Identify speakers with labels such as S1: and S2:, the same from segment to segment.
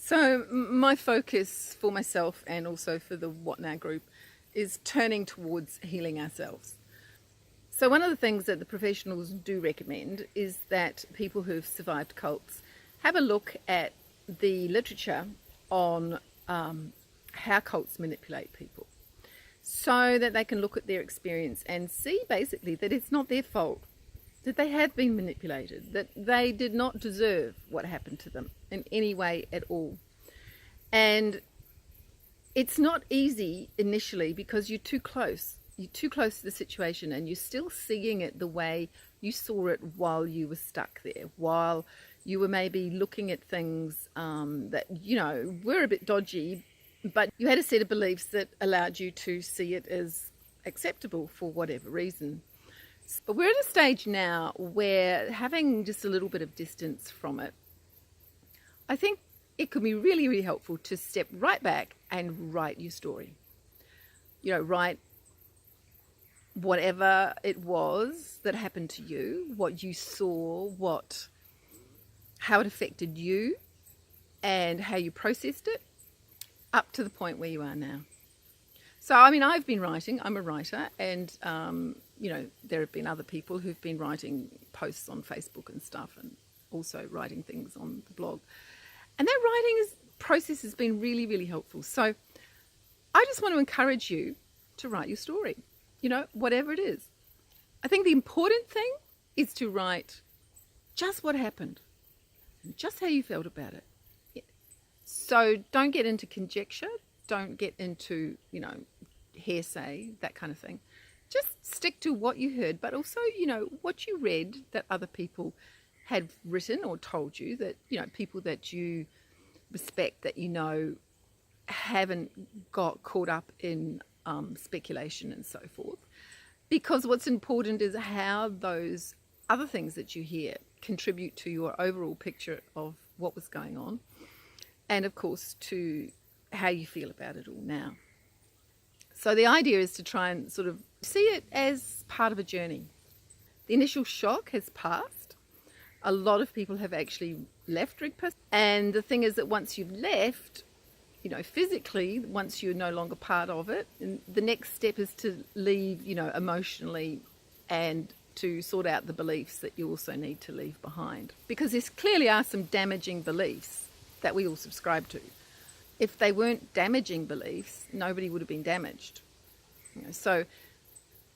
S1: So my focus for myself and also for the What Now group is turning towards healing ourselves. So one of the things that the professionals do recommend is that people who've survived cults have a look at the literature on how cults manipulate people, so that they can look at their experience and see basically that it's not their fault, that they have been manipulated, that they did not deserve what happened to them in any way at all. And it's not easy initially because you're too close. You're too close to the situation and you're still seeing it the way you saw it while you were stuck there, while you were maybe looking at things that, were a bit dodgy, but you had a set of beliefs that allowed you to see it as acceptable for whatever reason. But we're at a stage now where having just a little bit of distance from it, I think it could be really, really helpful to step right back and write your story. Write whatever it was that happened to you, what you saw, how it affected you, and how you processed it, up to the point where you are now. So, I've been writing. I'm a writer, and there have been other people who've been writing posts on Facebook and stuff, and also writing things on the blog. And that writing process has been really, really helpful. So I just want to encourage you to write your story, whatever it is. I think the important thing is to write just what happened and just how you felt about it. Yeah. So don't get into conjecture. Don't get into, hearsay, that kind of thing. Just stick to what you heard, but also, what you read that other people had written or told you, that, people that you respect, that haven't got caught up in speculation and so forth. Because what's important is how those other things that you hear contribute to your overall picture of what was going on, and of course to how you feel about it all now. So the idea is to try and sort of see it as part of a journey. The initial shock has passed. A lot of people have actually left Rigpa. And the thing is that once you've left, physically, once you're no longer part of it, and the next step is to leave, emotionally, and to sort out the beliefs that you also need to leave behind. Because there clearly are some damaging beliefs that we all subscribe to. If they weren't damaging beliefs, nobody would have been damaged. So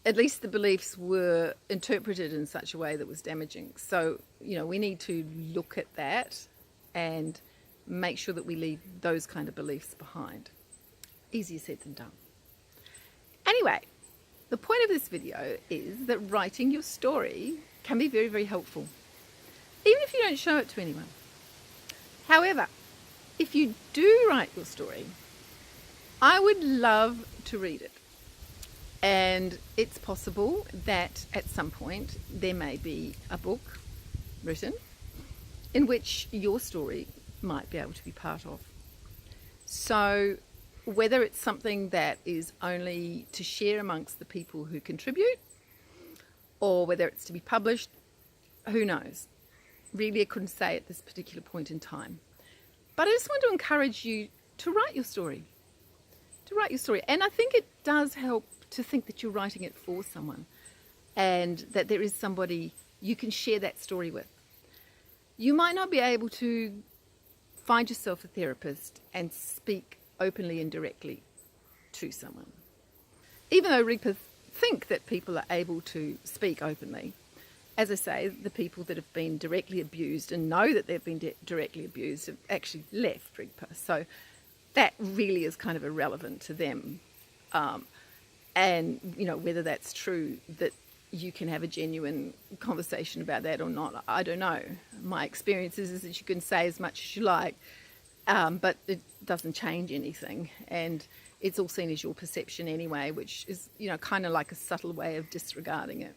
S1: at least the beliefs were interpreted in such a way that was damaging. So, we need to look at that and make sure that we leave those kind of beliefs behind. Easier said than done. Anyway, the point of this video is that writing your story can be very, very helpful, even if you don't show it to anyone. However, if you do write your story, I would love to read it. And it's possible that at some point there may be a book written in which your story might be able to be part of. So whether it's something that is only to share amongst the people who contribute, or whether it's to be published, who knows? Really, I couldn't say at this particular point in time. But I just want to encourage you to write your story. And I think it does help to think that you're writing it for someone, and that there is somebody you can share that story with. You might not be able to find yourself a therapist and speak openly and directly to someone. Even though Rigpa think that people are able to speak openly, as I say, the people that have been directly abused and know that they've been directly abused have actually left Rigpa. So that really is kind of irrelevant to them. And, whether that's true, that you can have a genuine conversation about that or not, I don't know. My experience is that you can say as much as you like, but it doesn't change anything. And it's all seen as your perception anyway, which is, kind of like a subtle way of disregarding it.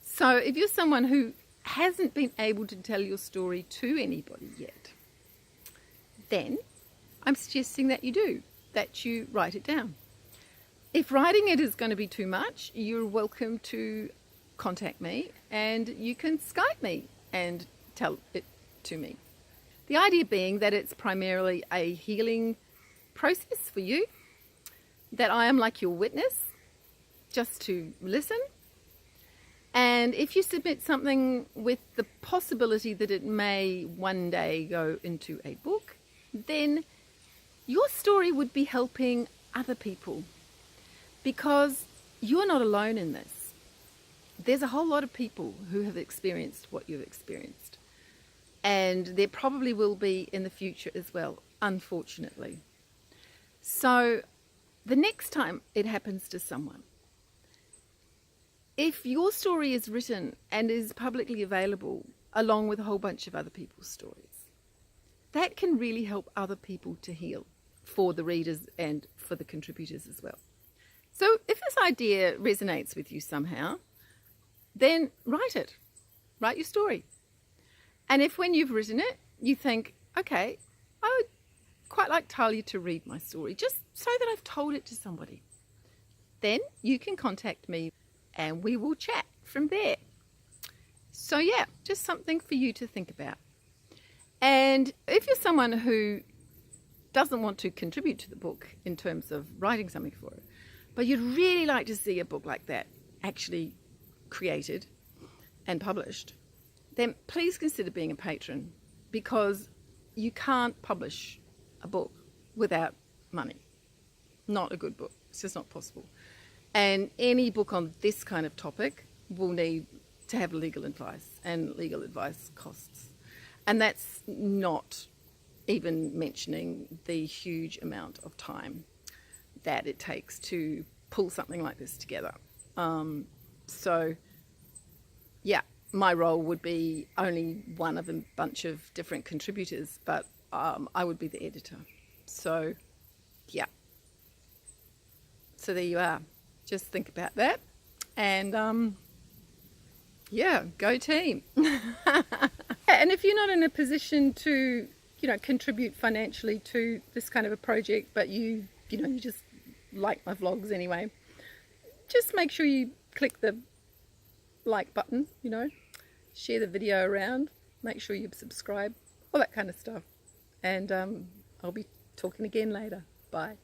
S1: So if you're someone who hasn't been able to tell your story to anybody yet, then I'm suggesting that you write it down. If writing it is going to be too much, you're welcome to contact me, and you can Skype me and tell it to me. The idea being that it's primarily a healing process for you, that I am like your witness, just to listen. And if you submit something with the possibility that it may one day go into a book, then your story would be helping other people, because you're not alone in this. There's a whole lot of people who have experienced what you've experienced. And there probably will be in the future as well, unfortunately. So the next time it happens to someone, if your story is written and is publicly available along with a whole bunch of other people's stories, that can really help other people to heal, for the readers and for the contributors as well. So if this idea resonates with you somehow, then write it. Write your story. And if when you've written it, you think, okay, I would quite like Talia to read my story, just so that I've told it to somebody, then you can contact me and we will chat from there. So yeah, just something for you to think about. And if you're someone who doesn't want to contribute to the book in terms of writing something for it, but you'd really like to see a book like that actually created and published, then please consider being a patron, because you can't publish a book without money. Not a good book. It's just not possible. And any book on this kind of topic will need to have legal advice, and legal advice costs. And that's not even mentioning the huge amount of time that it takes to pull something like this together. So yeah, my role would be only one of a bunch of different contributors, but I would be the editor. So yeah, so there you are. Just think about that, and yeah, go team. And if you're not in a position to, contribute financially to this kind of a project, but you just like my vlogs anyway, just make sure you click the like button, share the video around, make sure you subscribe, all that kind of stuff. And I'll be talking again later. Bye.